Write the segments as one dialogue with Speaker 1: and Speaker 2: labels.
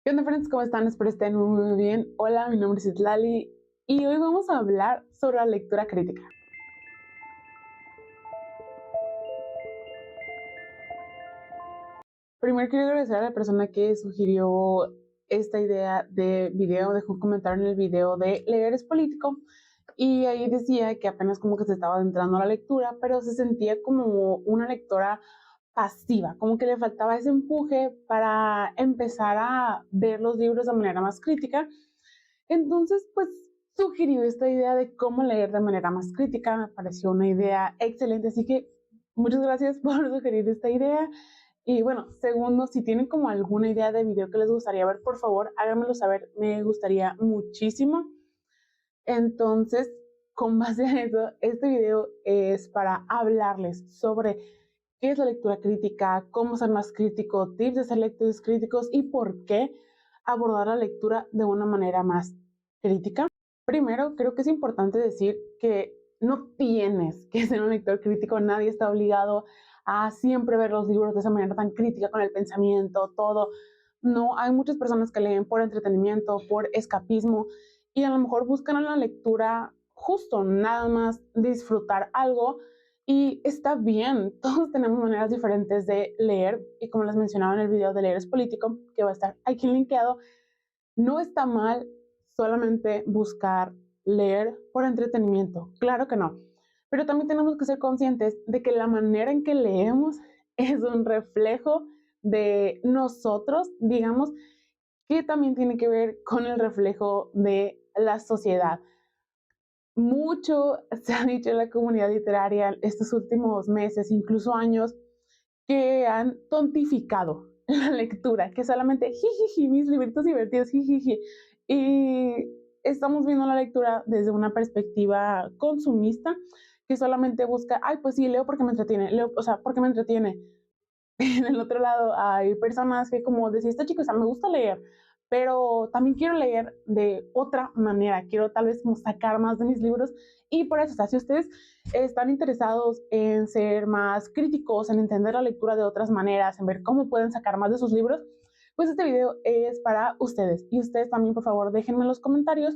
Speaker 1: ¿Qué onda, friends? ¿Cómo están? Espero estén muy bien. Hola, mi nombre es Itlali y hoy vamos a hablar sobre la lectura crítica. Primero quiero agradecer a la persona que sugirió esta idea de video, dejó un comentario en el video de Leer es político y ahí decía que apenas como que se estaba adentrando a la lectura, pero se sentía como una lectora pasiva, como que le faltaba ese empuje para empezar a ver los libros de manera más crítica. Entonces, pues sugirió esta idea de cómo leer de manera más crítica, me pareció una idea excelente, así que muchas gracias por sugerir esta idea. Y bueno, segundo, si tienen como alguna idea de video que les gustaría ver, por favor, háganmelo saber, me gustaría muchísimo. Entonces, con base a eso, este video es para hablarles sobre qué es la lectura crítica, cómo ser más crítico, tips de ser lectores críticos y por qué abordar la lectura de una manera más crítica. Primero, creo que es importante decir que no tienes que ser un lector crítico, nadie está obligado a siempre ver los libros de esa manera tan crítica con el pensamiento, todo. No, hay muchas personas que leen por entretenimiento, por escapismo y a lo mejor buscan en la lectura justo nada más disfrutar algo y está bien, todos tenemos maneras diferentes de leer y como les mencionaba en el video de Leer es político, que va a estar aquí linkeado, no está mal solamente buscar leer por entretenimiento, claro que no, pero también tenemos que ser conscientes de que la manera en que leemos es un reflejo de nosotros, digamos, que también tiene que ver con el reflejo de la sociedad. Mucho se ha dicho en la comunidad literaria estos últimos meses, incluso años, que han tontificado la lectura, que solamente jijiji, mis libritos divertidos, jijiji. Y estamos viendo la lectura desde una perspectiva consumista que solamente busca, ay, pues sí, leo porque me entretiene, leo, o sea, porque me entretiene. En el otro lado hay personas que como decía esta chica, o sea, me gusta leer, pero también quiero leer de otra manera, quiero tal vez como sacar más de mis libros y por eso, o sea, si ustedes están interesados en ser más críticos, en entender la lectura de otras maneras, en ver cómo pueden sacar más de sus libros, pues este video es para ustedes. Y ustedes también, por favor, déjenme en los comentarios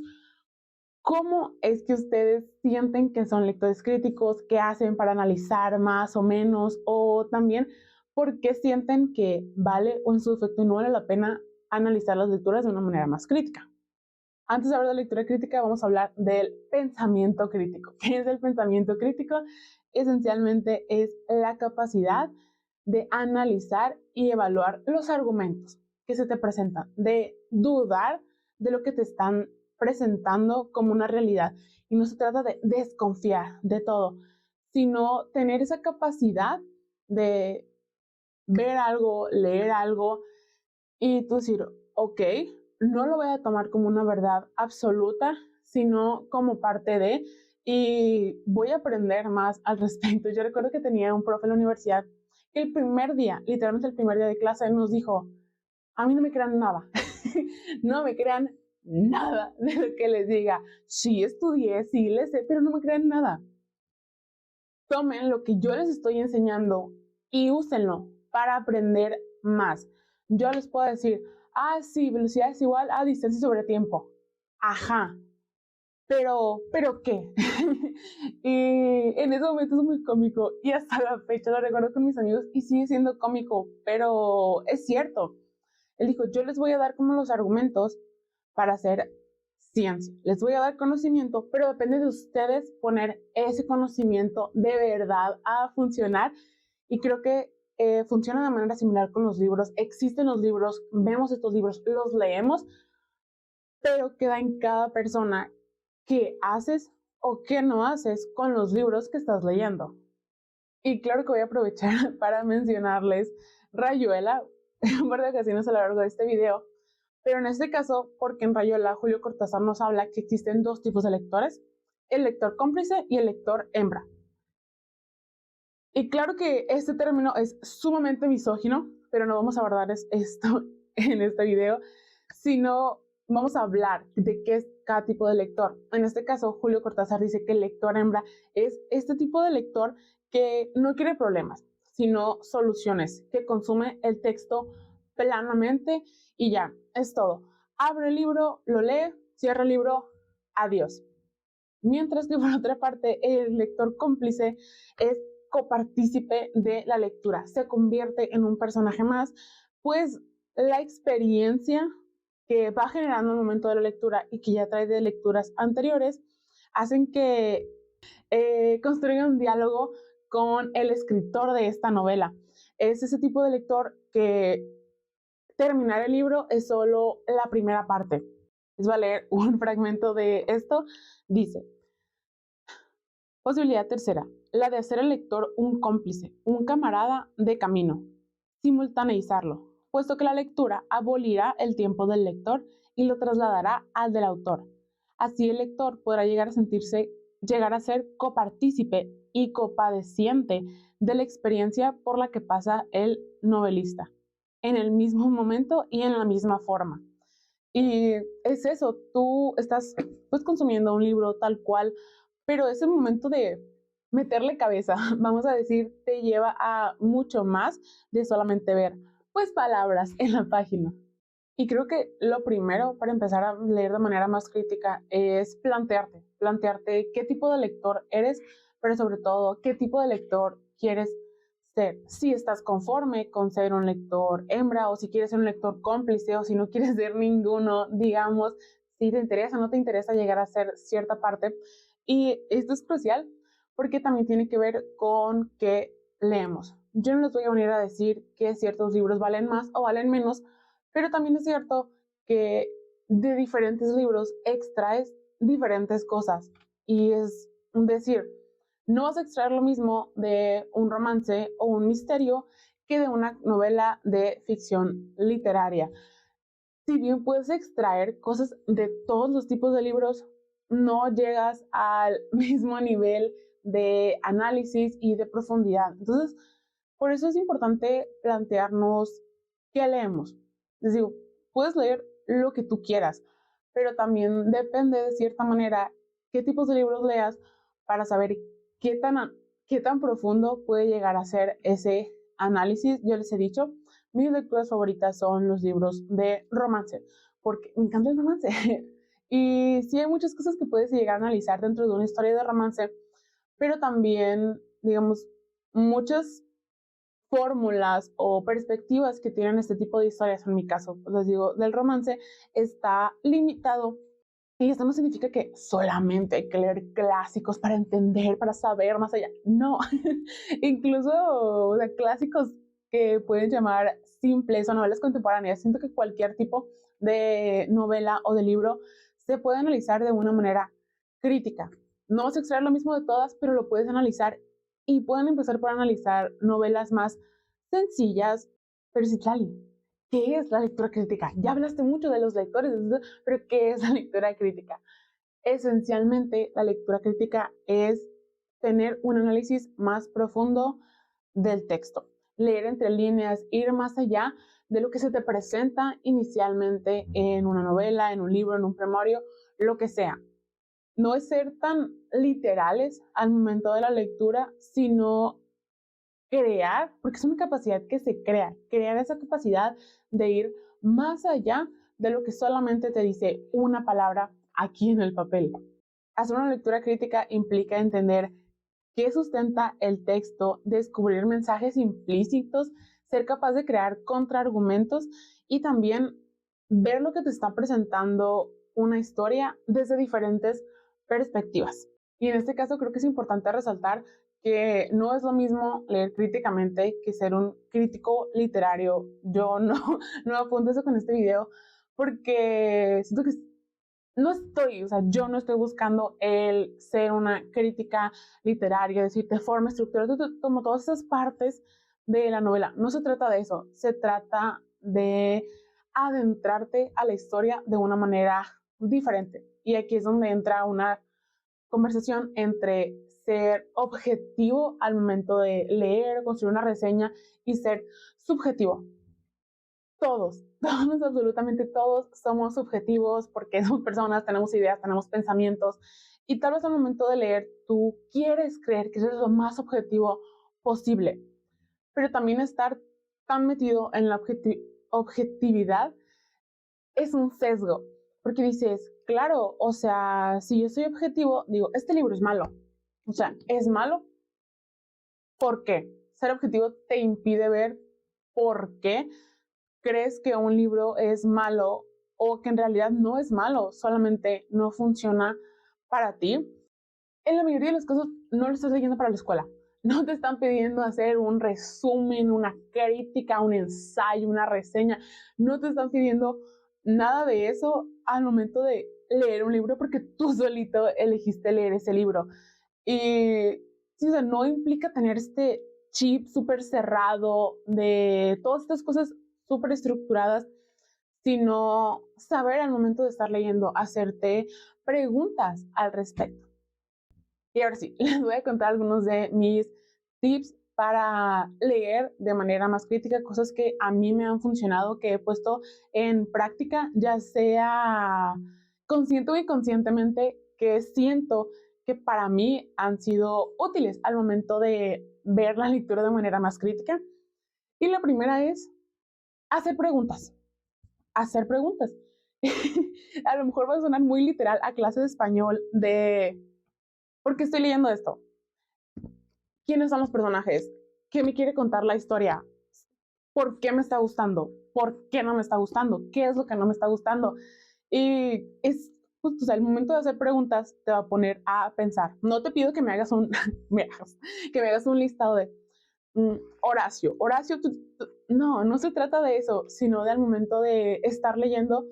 Speaker 1: cómo es que ustedes sienten que son lectores críticos, qué hacen para analizar más o menos, o también por qué sienten que vale o en su efecto no vale la pena analizar las lecturas de una manera más crítica. Antes de hablar de lectura crítica, vamos a hablar del pensamiento crítico. ¿Qué es el pensamiento crítico? Esencialmente es la capacidad de analizar y evaluar los argumentos que se te presentan, de dudar de lo que te están presentando como una realidad. Y no se trata de desconfiar de todo, sino tener esa capacidad de ver algo, leer algo y tú decir, ok, no lo voy a tomar como una verdad absoluta, sino como parte de, y voy a aprender más al respecto. Yo recuerdo que tenía un profe en la universidad que el primer día, literalmente el primer día de clase, nos dijo, a mí no me crean nada, no me crean nada de lo que les diga. Sí estudié, sí les sé, pero no me crean nada. Tomen lo que yo les estoy enseñando y úsenlo para aprender más. Yo les puedo decir, ah, sí, velocidad es igual a distancia sobre tiempo. Ajá, pero ¿qué? Y en ese momento es muy cómico y hasta la fecha lo recuerdo con mis amigos y sigue siendo cómico, pero es cierto. Él dijo, yo les voy a dar como los argumentos para hacer ciencia. Les voy a dar conocimiento, pero depende de ustedes poner ese conocimiento de verdad a funcionar. Y creo que funciona de manera similar con los libros. Existen los libros, vemos estos libros, los leemos, pero queda en cada persona qué haces o qué no haces con los libros que estás leyendo. Y claro que voy a aprovechar para mencionarles Rayuela en varias ocasiones a lo largo de este video, pero en este caso, porque en Rayuela Julio Cortázar nos habla que existen dos tipos de lectores, el lector cómplice y el lector hembra. Y claro que este término es sumamente misógino, pero no vamos a abordar esto en este video, sino vamos a hablar de qué es cada tipo de lector. En este caso, Julio Cortázar dice que el lector hembra es este tipo de lector que no quiere problemas, sino soluciones, que consume el texto planamente y ya, es todo. Abre el libro, lo lee, cierra el libro, adiós. Mientras que por otra parte, el lector cómplice es copartícipe de la lectura, se convierte en un personaje más, pues la experiencia que va generando el momento de la lectura y que ya trae de lecturas anteriores, hacen que construya un diálogo con el escritor de esta novela. Es ese tipo de lector que terminar el libro es solo la primera parte. Les voy a leer un fragmento de esto. Dice: posibilidad tercera, la de hacer al lector un cómplice, un camarada de camino, simultaneizarlo, puesto que la lectura abolirá el tiempo del lector y lo trasladará al del autor. Así el lector podrá llegar a ser copartícipe y copadeciente de la experiencia por la que pasa el novelista, en el mismo momento y en la misma forma. Y es eso, tú estás pues consumiendo un libro tal cual, pero ese momento de meterle cabeza, vamos a decir, te lleva a mucho más de solamente ver pues palabras en la página. Y creo que lo primero para empezar a leer de manera más crítica es plantearte qué tipo de lector eres, pero sobre todo qué tipo de lector quieres ser. Si estás conforme con ser un lector hembra o si quieres ser un lector cómplice o si no quieres ser ninguno, digamos, si te interesa o no te interesa llegar a ser cierta parte. Y esto es crucial porque también tiene que ver con qué leemos. Yo no les voy a venir a decir que ciertos libros valen más o valen menos, pero también es cierto que de diferentes libros extraes diferentes cosas. Y es decir, no vas a extraer lo mismo de un romance o un misterio que de una novela de ficción literaria. Si bien puedes extraer cosas de todos los tipos de libros, no llegas al mismo nivel de análisis y de profundidad. Entonces, por eso es importante plantearnos qué leemos. Les digo, puedes leer lo que tú quieras, pero también depende de cierta manera qué tipos de libros leas para saber qué tan profundo puede llegar a ser ese análisis. Yo les he dicho, mis lecturas favoritas son los libros de romance, porque me encanta el romance. Y sí hay muchas cosas que puedes llegar a analizar dentro de una historia de romance, pero también, digamos, muchas fórmulas o perspectivas que tienen este tipo de historias, en mi caso, pues les digo, del romance, está limitado. Y esto no significa que solamente hay que leer clásicos para entender, para saber más allá. No, incluso o sea, clásicos que pueden llamar simples o novelas contemporáneas. Siento que cualquier tipo de novela o de libro se puede analizar de una manera crítica. No vas a extraer lo mismo de todas, pero lo puedes analizar y pueden empezar por analizar novelas más sencillas. Pero Citlali, ¿qué es la lectura crítica? Ya hablaste mucho de los lectores, pero ¿qué es la lectura crítica? Esencialmente, la lectura crítica es tener un análisis más profundo del texto, leer entre líneas, ir más allá de lo que se te presenta inicialmente en una novela, en un libro, en un premorio, lo que sea. No es ser tan literales al momento de la lectura, sino crear, porque es una capacidad que se crea, crear esa capacidad de ir más allá de lo que solamente te dice una palabra aquí en el papel. Hacer una lectura crítica implica entender qué sustenta el texto, descubrir mensajes implícitos, ser capaz de crear contraargumentos y también ver lo que te está presentando una historia desde diferentes perspectivas. Y en este caso creo que es importante resaltar que no es lo mismo leer críticamente que ser un crítico literario. Yo no apunto eso con este video porque siento que yo no estoy buscando el ser una crítica literaria, decirte forma, estructura, como todas esas partes de la novela. No se trata de eso, se trata de adentrarte a la historia de una manera diferente. Y aquí es donde entra una conversación entre ser objetivo al momento de leer, construir una reseña y ser subjetivo. Todos, absolutamente todos somos subjetivos porque somos personas, tenemos ideas, tenemos pensamientos y tal vez al momento de leer tú quieres creer que eres lo más objetivo posible, pero también estar tan metido en la objetividad es un sesgo, porque dices, claro, o sea, si yo soy objetivo, digo, este libro es malo. O sea, es malo. ¿Por qué? Ser objetivo te impide ver por qué crees que un libro es malo o que en realidad no es malo, solamente no funciona para ti. En la mayoría de los casos no lo estás leyendo para la escuela. No te están pidiendo hacer un resumen, una crítica, un ensayo, una reseña. No te están pidiendo nada de eso al momento de leer un libro porque tú solito elegiste leer ese libro. Y sí, o sea, no implica tener este chip súper cerrado de todas estas cosas súper estructuradas, sino saber al momento de estar leyendo, hacerte preguntas al respecto. Y ahora sí, les voy a contar algunos de mis tips para leer de manera más crítica, cosas que a mí me han funcionado, que he puesto en práctica, ya sea consciente o inconscientemente, que siento que para mí han sido útiles al momento de ver la lectura de manera más crítica. Y la primera es hacer preguntas. Hacer preguntas. A lo mejor va a sonar muy literal a clase de español de ¿por qué estoy leyendo esto? ¿Quiénes son los personajes? ¿Qué me quiere contar la historia? ¿Por qué me está gustando? ¿Por qué no me está gustando? ¿Qué es lo que no me está gustando? Y es justo, o sea, el momento de hacer preguntas te va a poner a pensar. No te pido que me hagas un, que me hagas un listado de Horacio. Horacio, no, no se trata de eso, sino del momento de estar leyendo.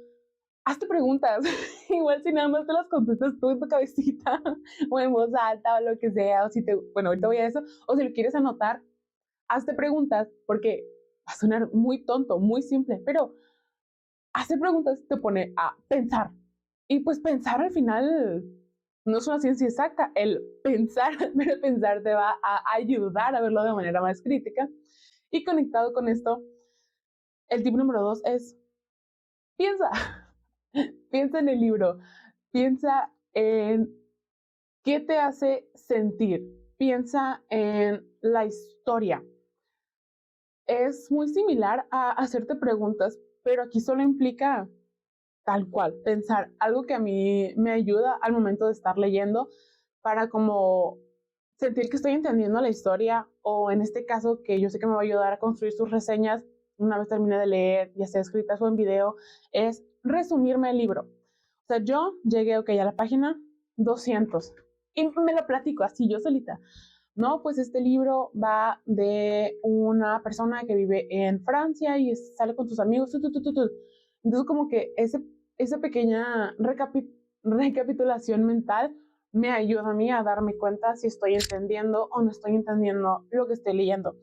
Speaker 1: Hazte preguntas, igual si nada más te las contestas tú en tu cabecita o en voz alta o lo que sea, o si te, bueno, ahorita voy a eso, o si lo quieres anotar, hazte preguntas porque va a sonar muy tonto, muy simple, pero hacer preguntas te pone a pensar. Y pues pensar al final no es una ciencia exacta, el pensar, pero pensar te va a ayudar a verlo de manera más crítica. Y conectado con esto, el tip número 2 es piensa, piensa en el libro, piensa en qué te hace sentir, piensa en la historia. Es muy similar a hacerte preguntas, pero aquí solo implica tal cual, pensar algo que a mí me ayuda al momento de estar leyendo para como sentir que estoy entendiendo la historia o en este caso que yo sé que me va a ayudar a construir sus reseñas una vez termine de leer, ya sea escritas o en video, es resumirme el libro. O sea, yo llegué, ok, a la página 200 y me lo platico así yo solita. No, pues este libro va de una persona que vive en Francia y sale con sus amigos. Entonces, como que esa pequeña recapitulación mental me ayuda a mí a darme cuenta si estoy entendiendo o no estoy entendiendo lo que estoy leyendo.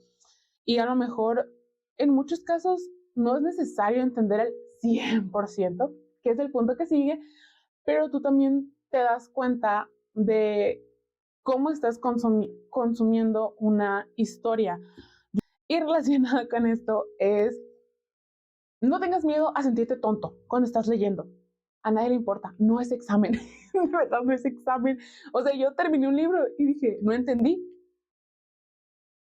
Speaker 1: Y a lo mejor, en muchos casos, no es necesario entender el 100%, que es el punto que sigue, pero tú también te das cuenta de cómo estás consumiendo una historia. Y relacionado con esto es, no tengas miedo a sentirte tonto cuando estás leyendo. A nadie le importa, no es examen, de verdad no es examen. O sea, yo terminé un libro y dije, no entendí.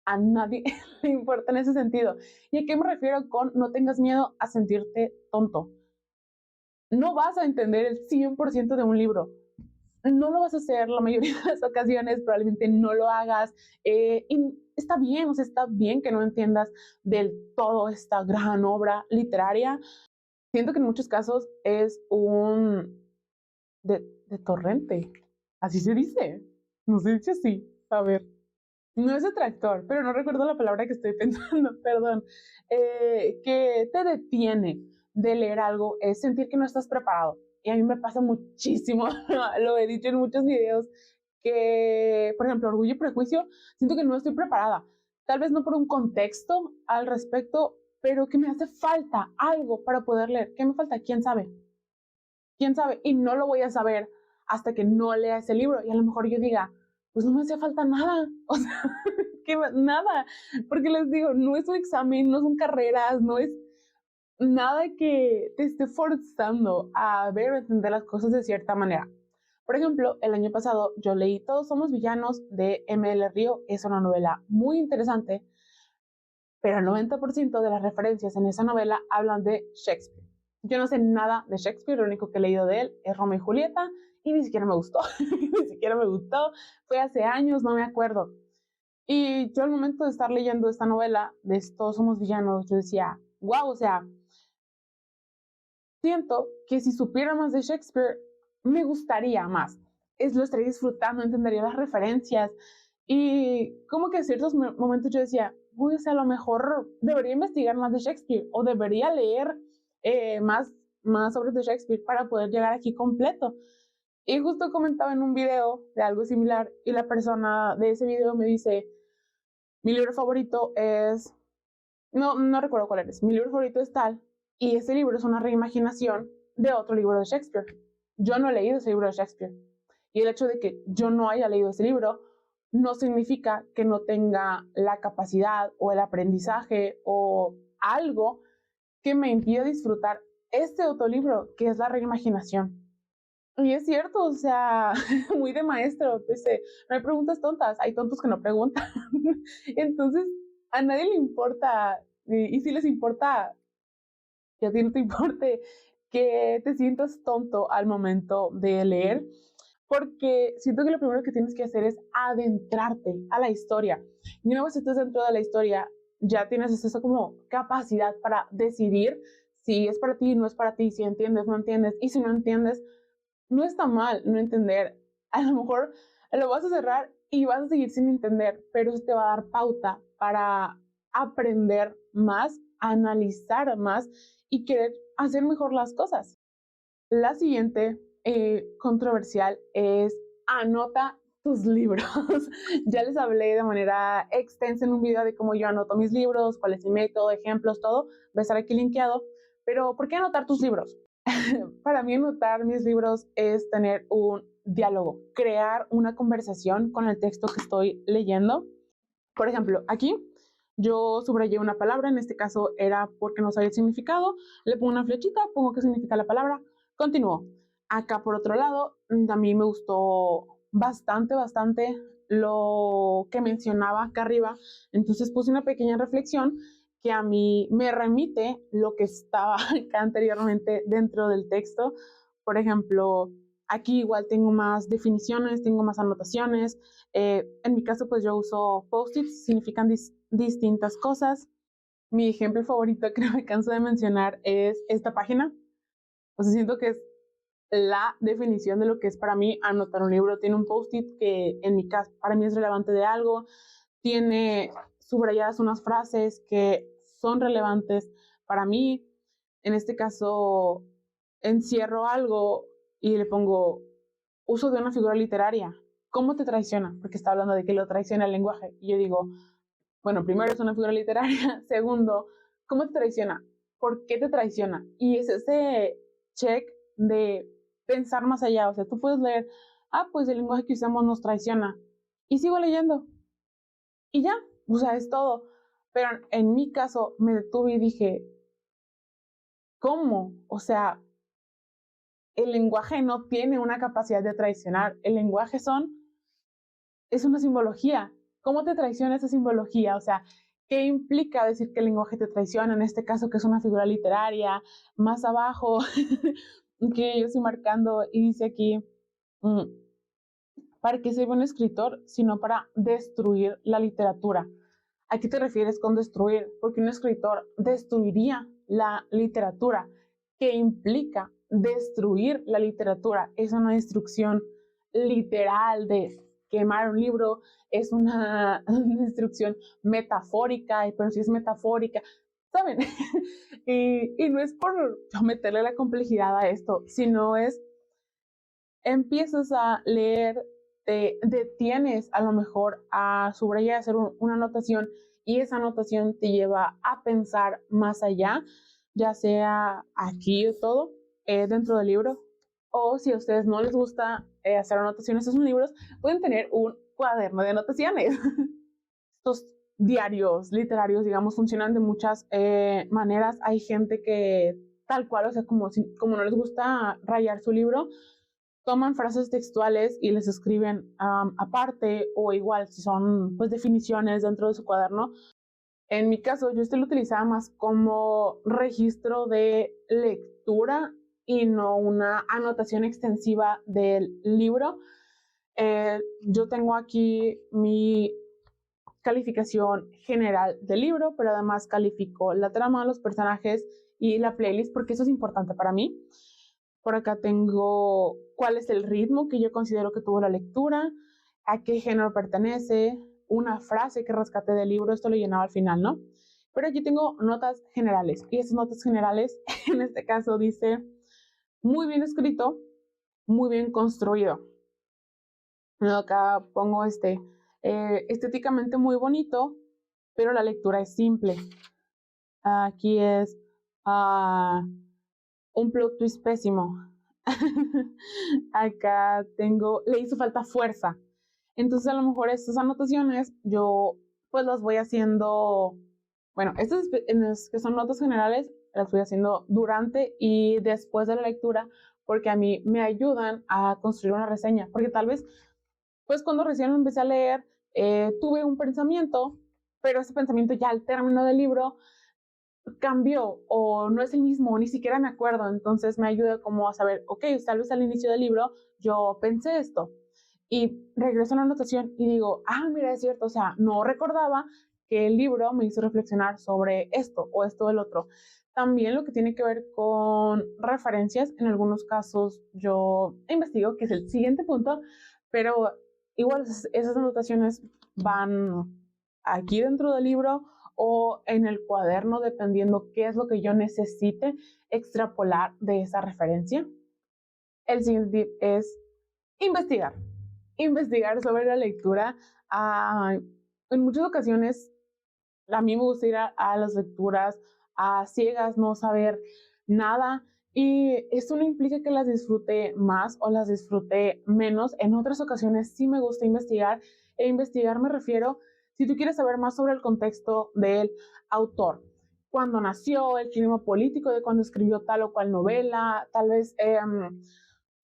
Speaker 1: A nadie le importa en ese sentido. ¿Y a qué me refiero con no tengas miedo a sentirte tonto? No vas a entender el 100% de un libro, no lo vas a hacer la mayoría de las ocasiones, probablemente no lo hagas. Y está bien, o sea, está bien que no entiendas del todo esta gran obra literaria. Siento que en muchos casos es un de torrente, así se dice, no se dice así, a ver. No es detractor, pero no recuerdo la palabra que estoy pensando, perdón. Que te detiene de leer algo es sentir que no estás preparado. Y a mí me pasa muchísimo, lo he dicho en muchos videos, que, por ejemplo, Orgullo y Prejuicio, siento que no estoy preparada. Tal vez no por un contexto al respecto, pero que me hace falta algo para poder leer. ¿Qué me falta? ¿Quién sabe? ¿Quién sabe? Y no lo voy a saber hasta que no lea ese libro. Y a lo mejor yo diga, pues no me hacía falta nada. O sea, que nada. Porque les digo, no es un examen, no son carreras, no es nada que te esté forzando a ver o entender las cosas de cierta manera. Por ejemplo, el año pasado yo leí Todos somos villanos de M.L. Río. Es una novela muy interesante, pero el 90% de las referencias en esa novela hablan de Shakespeare. Yo no sé nada de Shakespeare, lo único que he leído de él es Romeo y Julieta, y ni siquiera me gustó, ni siquiera me gustó, fue hace años, no me acuerdo. Y yo al momento de estar leyendo esta novela de Todos somos villanos, yo decía, wow, o sea, siento que si supiera más de Shakespeare, me gustaría más. Lo estaría disfrutando, entendería las referencias. Y como que en ciertos momentos yo decía, uy, o sea, a lo mejor debería investigar más de Shakespeare o debería leer más obras de Shakespeare para poder llegar aquí completo. Y justo comentaba en un video de algo similar y la persona de ese video me dice, mi libro favorito es, no recuerdo cuál es, mi libro favorito es tal, y ese libro es una reimaginación de otro libro de Shakespeare. Yo no he leído ese libro de Shakespeare. Y el hecho de que yo no haya leído ese libro no significa que no tenga la capacidad o el aprendizaje o algo que me impida disfrutar este otro libro, que es la reimaginación. Y es cierto, o sea, muy de maestro, pues, no hay preguntas tontas, hay tontos que no preguntan. Entonces, a nadie le importa, y si les importa, que a ti no te importe, que te sientas tonto al momento de leer, porque siento que lo primero que tienes que hacer es adentrarte a la historia. Y una vez estés dentro de la historia, ya tienes esa como capacidad para decidir si es para ti, no es para ti, si entiendes, no entiendes, y si no entiendes, no está mal no entender. A lo mejor lo vas a cerrar y vas a seguir sin entender, pero eso te va a dar pauta para aprender más, analizar más y querer hacer mejor las cosas. La siguiente controversial es anota tus libros. Ya les hablé de manera extensa en un video de cómo yo anoto mis libros, cuál es mi método, ejemplos, todo. Va a estar aquí linkeado. Pero, ¿por qué anotar tus libros? Para mí anotar mis libros es tener un diálogo, crear una conversación con el texto que estoy leyendo. Por ejemplo, aquí yo subrayé una palabra, en este caso era porque no sabía el significado, le pongo una flechita, pongo qué significa la palabra, continúo. Acá por otro lado, a mí me gustó bastante lo que mencionaba acá arriba, entonces puse una pequeña reflexión que a mí me remite lo que estaba acá anteriormente dentro del texto. Por ejemplo, aquí igual tengo más definiciones, tengo más anotaciones. En mi caso, pues yo uso post-its, significan distintas cosas. Mi ejemplo favorito que no me canso de mencionar es esta página. O sea, siento que es la definición de lo que es para mí anotar un libro. Tiene un post-it que en mi caso para mí es relevante de algo. Tiene subrayadas unas frases que son relevantes para mí. En este caso, encierro algo y le pongo uso de una figura literaria. ¿Cómo te traiciona? Porque está hablando de que lo traiciona el lenguaje. Y yo digo, bueno, primero es una figura literaria. Segundo, ¿cómo te traiciona? ¿Por qué te traiciona? Y es ese check de pensar más allá. O sea, tú puedes leer, pues el lenguaje que usamos nos traiciona. Y sigo leyendo. Y ya, o sea, es todo. Pero en mi caso me detuve y dije, ¿cómo? O sea, el lenguaje no tiene una capacidad de traicionar. El lenguaje es una simbología. ¿Cómo te traiciona esa simbología? O sea, ¿qué implica decir que el lenguaje te traiciona? En este caso, que es una figura literaria. Más abajo, que yo estoy marcando y dice aquí, ¿para qué sirve un escritor sino para destruir la literatura? ¿A qué te refieres con destruir? Porque un escritor destruiría la literatura. ¿Qué implica destruir la literatura? Es una destrucción literal de quemar un libro, es una destrucción metafórica, pero si es metafórica, ¿saben? y no es por meterle la complejidad a esto, sino es, empiezas a leer, te detienes a lo mejor a subrayar, a hacer una anotación y esa anotación te lleva a pensar más allá, ya sea aquí o todo, dentro del libro, o si a ustedes no les gusta hacer anotaciones en sus libros, pueden tener un cuaderno de anotaciones. Estos diarios literarios, digamos, funcionan de muchas maneras. Hay gente que tal cual, o sea, como no les gusta rayar su libro, toman frases textuales y les escriben aparte o igual si son pues definiciones dentro de su cuaderno, En mi caso, yo lo utilizaba más como registro de lectura y no una anotación extensiva del libro. Yo tengo aquí mi calificación general del libro, pero además califico la trama, los personajes y la playlist, porque eso es importante para mí. Por acá tengo cuál es el ritmo que yo considero que tuvo la lectura, a qué género pertenece, una frase que rescate del libro, esto lo llenaba al final, ¿no? Pero aquí tengo notas generales, y esas notas generales, en este caso dice, muy bien escrito, muy bien construido. Acá pongo estéticamente muy bonito, pero la lectura es simple. Aquí es un plot twist pésimo. Acá tengo, le hizo falta fuerza. Entonces a lo mejor estas anotaciones yo pues las voy haciendo, bueno, estas que son notas generales las voy haciendo durante y después de la lectura porque a mí me ayudan a construir una reseña, porque tal vez pues cuando recién empecé a leer tuve un pensamiento, pero ese pensamiento ya al término del libro cambió o no es el mismo, ni siquiera me acuerdo, entonces me ayuda como a saber, ok, tal vez al inicio del libro yo pensé esto y regreso a la anotación y digo, mira, es cierto, o sea, no recordaba que el libro me hizo reflexionar sobre esto o esto del otro. También lo que tiene que ver con referencias, en algunos casos yo investigo, que es el siguiente punto, pero igual esas anotaciones van aquí dentro del libro o en el cuaderno, dependiendo qué es lo que yo necesite extrapolar de esa referencia. El siguiente tip es investigar. Investigar sobre la lectura. En muchas ocasiones a mí me gusta ir a las lecturas a ciegas, no saber nada. Y esto no implica que las disfrute más o las disfrute menos. En otras ocasiones sí me gusta investigar. E investigar me refiero, si tú quieres saber más sobre el contexto del autor, cuándo nació, el clima político de cuando escribió tal o cual novela, tal vez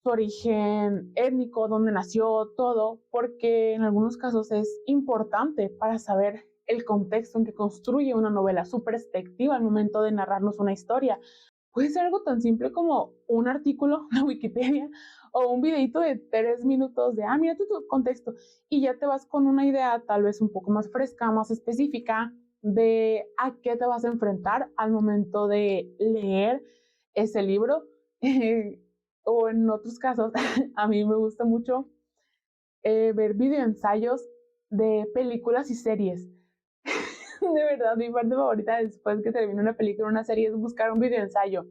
Speaker 1: su origen étnico, dónde nació, todo, porque en algunos casos es importante para saber el contexto en que construye una novela, su perspectiva al momento de narrarnos una historia. Puede ser algo tan simple como un artículo de Wikipedia o un videito de 3 minutos de, mira tu contexto, y ya te vas con una idea tal vez un poco más fresca, más específica de a qué te vas a enfrentar al momento de leer ese libro. O en otros casos, a mí me gusta mucho ver videoensayos de películas y series. De verdad, mi parte favorita después que termine una película o una serie es buscar un videoensayo.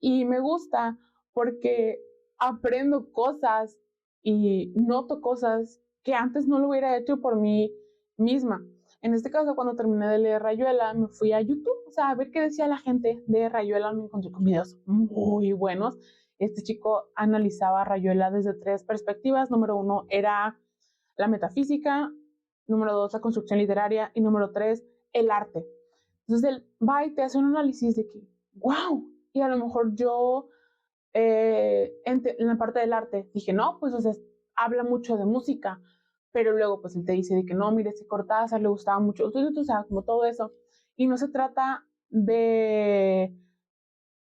Speaker 1: Y me gusta porque aprendo cosas y noto cosas que antes no lo hubiera hecho por mí misma. En este caso, cuando terminé de leer Rayuela, me fui a YouTube, o sea, a ver qué decía la gente de Rayuela. Me encontré con videos muy buenos. Este chico analizaba a Rayuela desde 3 perspectivas. Número 1 era la metafísica, número 2 la construcción literaria y número 3 el arte. Entonces él va y te hace un análisis de que, wow, y a lo mejor yo en la parte del arte dije, no, pues o sea, habla mucho de música, pero luego pues él te dice de que no, mire, si Cortázar le gustaba mucho, o sea, como todo eso, y no se trata de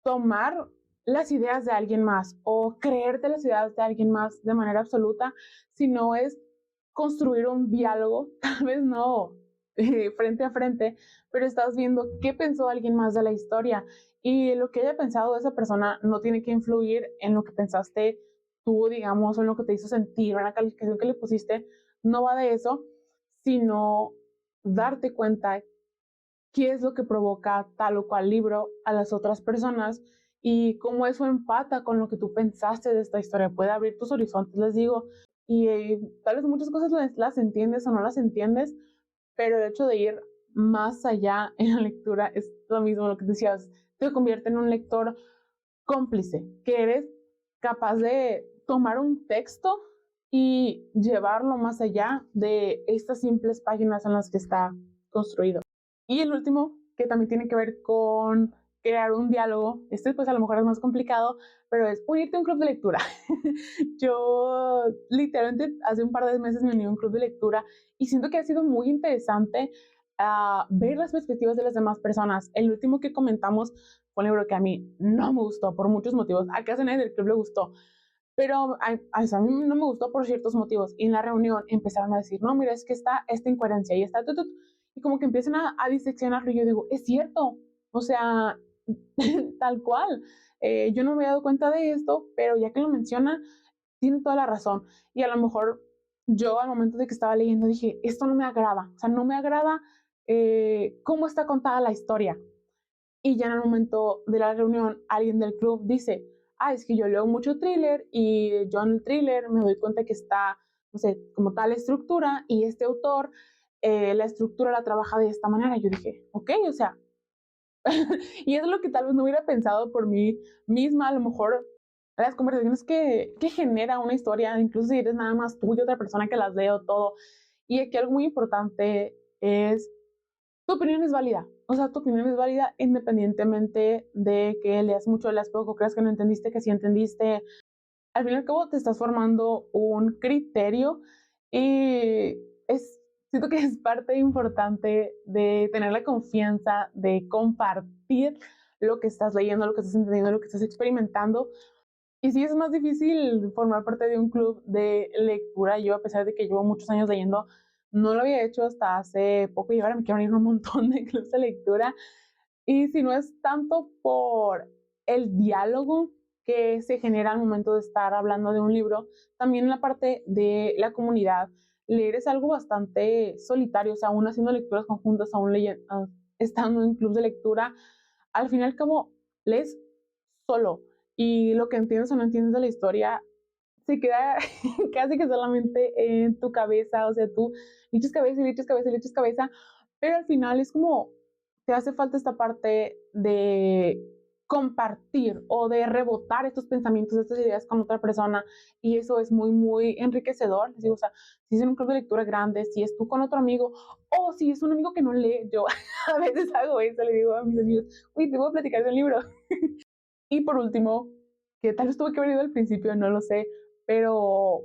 Speaker 1: tomar las ideas de alguien más o creerte las ideas de alguien más de manera absoluta, sino es construir un diálogo, tal vez no frente a frente, pero estás viendo qué pensó alguien más de la historia y lo que haya pensado esa persona no tiene que influir en lo que pensaste tú, digamos, o en lo que te hizo sentir, en la calificación que le pusiste, no va de eso, sino darte cuenta qué es lo que provoca tal o cual libro a las otras personas y cómo eso empata con lo que tú pensaste de esta historia. Puede abrir tus horizontes, les digo, y tal vez muchas cosas las entiendes o no las entiendes, pero el hecho de ir más allá en la lectura es lo mismo, lo que decías, te convierte en un lector cómplice, que eres capaz de tomar un texto y llevarlo más allá de estas simples páginas en las que está construido. Y el último, que también tiene que ver con crear un diálogo, pues a lo mejor es más complicado, pero es unirte a un club de lectura. Yo literalmente hace un par de meses me uní a un club de lectura y siento que ha sido muy interesante a ver las perspectivas de las demás personas. El último que comentamos fue un libro que a mí no me gustó por muchos motivos. A casi nadie del club le gustó, pero a mí no me gustó por ciertos motivos. Y en la reunión empezaron a decir, no, mira, es que está esta incoherencia y está tutut. Y como que empiezan a diseccionarlo y yo digo, es cierto, o sea, tal cual. Yo no me había dado cuenta de esto, pero ya que lo menciona, tiene toda la razón. Y a lo mejor yo al momento de que estaba leyendo dije, esto no me agrada, o sea, no me agrada cómo está contada la historia. Y ya en el momento de la reunión, alguien del club dice, es que yo leo mucho thriller y yo en el thriller me doy cuenta que está, no sé, como tal estructura y este autor, la estructura la trabaja de esta manera. Yo dije, ok, o sea, y es lo que tal vez no hubiera pensado por mí misma, a lo mejor las conversaciones que genera una historia, incluso si eres nada más tú y otra persona que las leo todo. Y aquí algo muy importante es, tu opinión es válida. O sea, tu opinión es válida independientemente de que leas mucho, leas poco, creas que no entendiste, que sí entendiste. Al fin y al cabo te estás formando un criterio y siento que es parte importante de tener la confianza de compartir lo que estás leyendo, lo que estás entendiendo, lo que estás experimentando. Y sí es más difícil formar parte de un club de lectura. Yo, a pesar de que llevo muchos años leyendo, no lo había hecho hasta hace poco y ahora me quiero unir a un montón de clubes de lectura. Y si no es tanto por el diálogo que se genera al momento de estar hablando de un libro, también en la parte de la comunidad. Leer es algo bastante solitario, o sea, aún haciendo lecturas conjuntas, aún estando en clubes de lectura, al fin y al cabo lees solo y lo que entiendes o no entiendes de la historia se queda casi que solamente en tu cabeza, o sea, tú le echas cabeza y le echas cabeza y le echas cabeza, pero al final es como te hace falta esta parte de compartir o de rebotar estos pensamientos, estas ideas con otra persona y eso es muy, muy enriquecedor. Les digo, o sea, si es en un club de lectura grande, si es tú con otro amigo o si es un amigo que no lee, yo a veces hago eso, le digo a mis amigos, uy, te voy a platicar de un libro. Y por último, que tal vez tuve que haber ido al principio, no lo sé, pero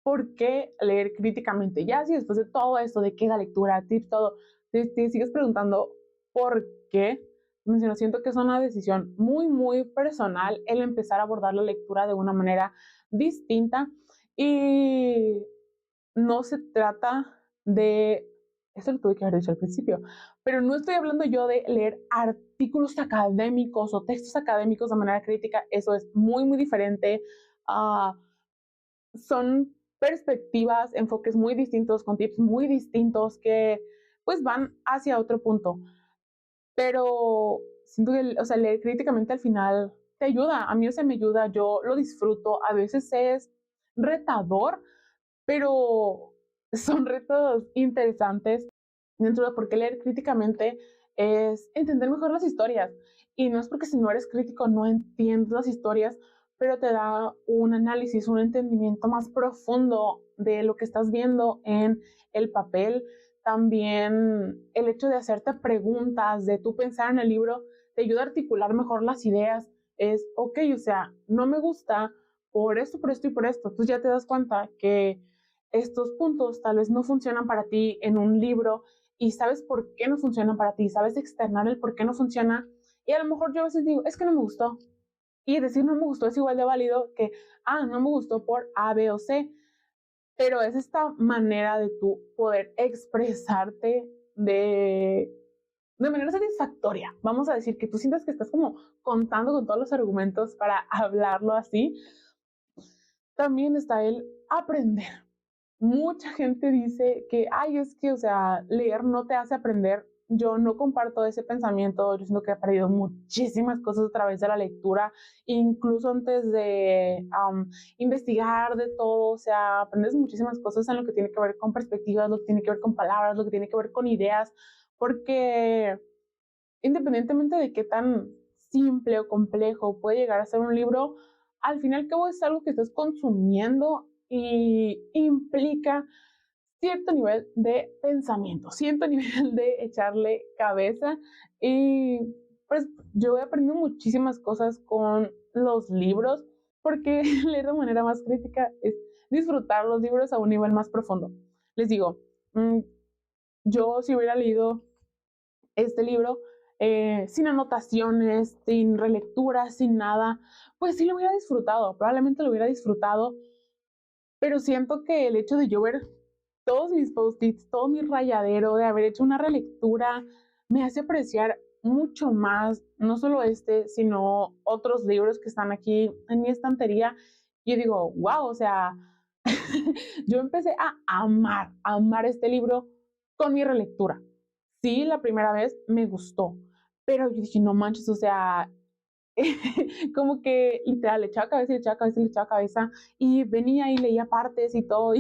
Speaker 1: ¿por qué leer críticamente? Ya si después de todo esto, de qué la lectura, tips, todo, te sigues preguntando por qué, menciono, siento que es una decisión muy, muy personal el empezar a abordar la lectura de una manera distinta y no se trata de, eso lo tuve que haber dicho al principio, pero no estoy hablando yo de leer artículos académicos o textos académicos de manera crítica, eso es muy, muy diferente. Uh, Son perspectivas, enfoques muy distintos, con tips muy distintos que pues van hacia otro punto. Pero siento que, o sea, leer críticamente al final te ayuda, a mí o sea, me ayuda, yo lo disfruto, a veces es retador, pero son retos interesantes dentro de por qué leer críticamente es entender mejor las historias. Y no es porque si no eres crítico no entiendes las historias, pero te da un análisis, un entendimiento más profundo de lo que estás viendo en el papel. También el hecho de hacerte preguntas, de tú pensar en el libro, te ayuda a articular mejor las ideas. Es, ok, o sea, no me gusta por esto y por esto. Entonces ya te das cuenta que estos puntos tal vez no funcionan para ti en un libro y sabes por qué no funcionan para ti, sabes externar el por qué no funciona y a lo mejor yo a veces digo, es que no me gustó. Y decir no me gustó es igual de válido que, no me gustó por A, B o C, pero es esta manera de tú poder expresarte de manera satisfactoria. Vamos a decir que tú sientas que estás como contando con todos los argumentos para hablarlo así. También está el aprender. Mucha gente dice que, es que, o sea, leer no te hace aprender. Yo no comparto ese pensamiento. Yo siento que he aprendido muchísimas cosas a través de la lectura, incluso antes de investigar de todo. O sea, aprendes muchísimas cosas en lo que tiene que ver con perspectivas, lo que tiene que ver con palabras, lo que tiene que ver con ideas, porque independientemente de qué tan simple o complejo puede llegar a ser un libro, al final y al cabo es algo que estás consumiendo y implica cierto nivel de pensamiento, cierto nivel de echarle cabeza y pues yo he aprendido muchísimas cosas con los libros porque leer de manera más crítica es disfrutar los libros a un nivel más profundo. Les digo, yo si hubiera leído este libro sin anotaciones, sin relectura, sin nada, pues sí lo hubiera disfrutado, probablemente lo hubiera disfrutado, pero siento que el hecho de yo ver todos mis post-its, todo mi rayadero, de haber hecho una relectura, me hace apreciar mucho más, no solo este, sino otros libros que están aquí en mi estantería. Y yo digo, wow, o sea, yo empecé a amar este libro con mi relectura. Sí, la primera vez me gustó, pero yo dije, no manches, o sea, como que literal le echaba cabeza, le echaba cabeza, le echaba cabeza y venía y leía partes y todo.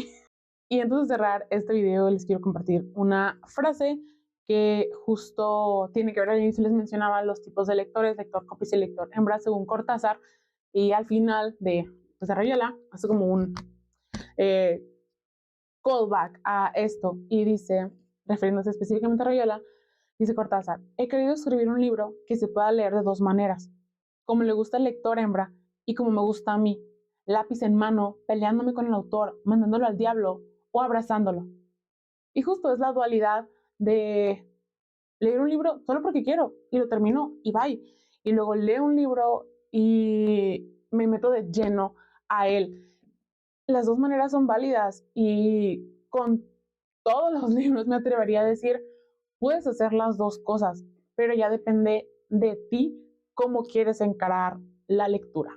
Speaker 1: Y antes de cerrar este video les quiero compartir una frase que justo tiene que ver, al inicio les mencionaba los tipos de lectores, lector cómplice y lector hembra según Cortázar, y al final pues, de Rayola hace como un eh, callback a esto y dice, refiriéndose específicamente a Rayola, dice Cortázar, he querido escribir un libro que se pueda leer de dos maneras, como le gusta al lector hembra y como me gusta a mí, lápiz en mano, peleándome con el autor, mandándolo al diablo o abrazándolo. Y justo es la dualidad de leer un libro solo porque quiero y lo termino y bye. Y luego leo un libro y me meto de lleno a él. Las dos maneras son válidas y con todos los libros me atrevería a decir, puedes hacer las dos cosas, pero ya depende de ti cómo quieres encarar la lectura.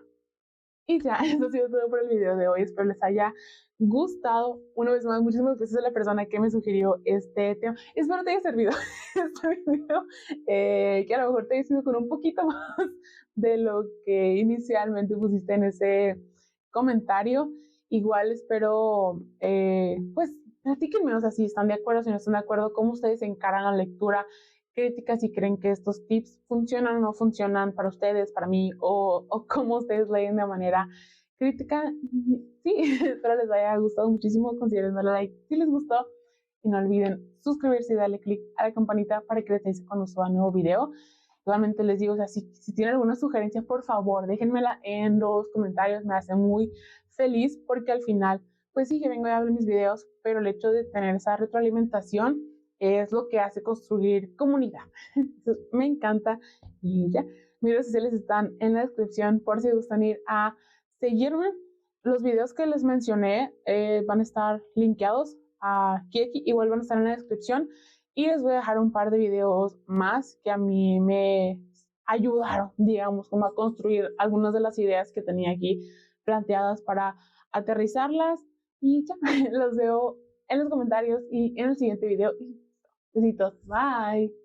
Speaker 1: Y ya, eso ha sido todo por el video de hoy. Espero les haya gustado. Una vez más, muchísimas gracias a la persona que me sugirió este tema. Espero te haya servido este video, que a lo mejor te haya sido con un poquito más de lo que inicialmente pusiste en ese comentario. Igual espero, pues, platíquenme, o sea, si están de acuerdo, si no están de acuerdo, cómo ustedes encaran la lectura, críticas, si creen que estos tips funcionan o no funcionan para ustedes, para mí, o cómo ustedes leen de manera crítica. Sí, espero les haya gustado muchísimo. Consideren darle like si les gustó. Y no olviden suscribirse y darle click a la campanita para que les avise cuando suba nuevo video. Igualmente les digo, o sea, si tienen alguna sugerencia, por favor, déjenmela en los comentarios. Me hace muy feliz porque al final, pues sí que vengo y hablo en mis videos, pero el hecho de tener esa retroalimentación es lo que hace construir comunidad. Entonces, me encanta. Y ya, mis redes sociales están en la descripción por si gustan ir a seguirme. Los videos que les mencioné van a estar linkeados aquí, igual van a estar en la descripción. Y les voy a dejar un par de videos más que a mí me ayudaron, digamos, como a construir algunas de las ideas que tenía aquí planteadas para aterrizarlas. Y ya, los veo en los comentarios y en el siguiente video. Besitos, bye.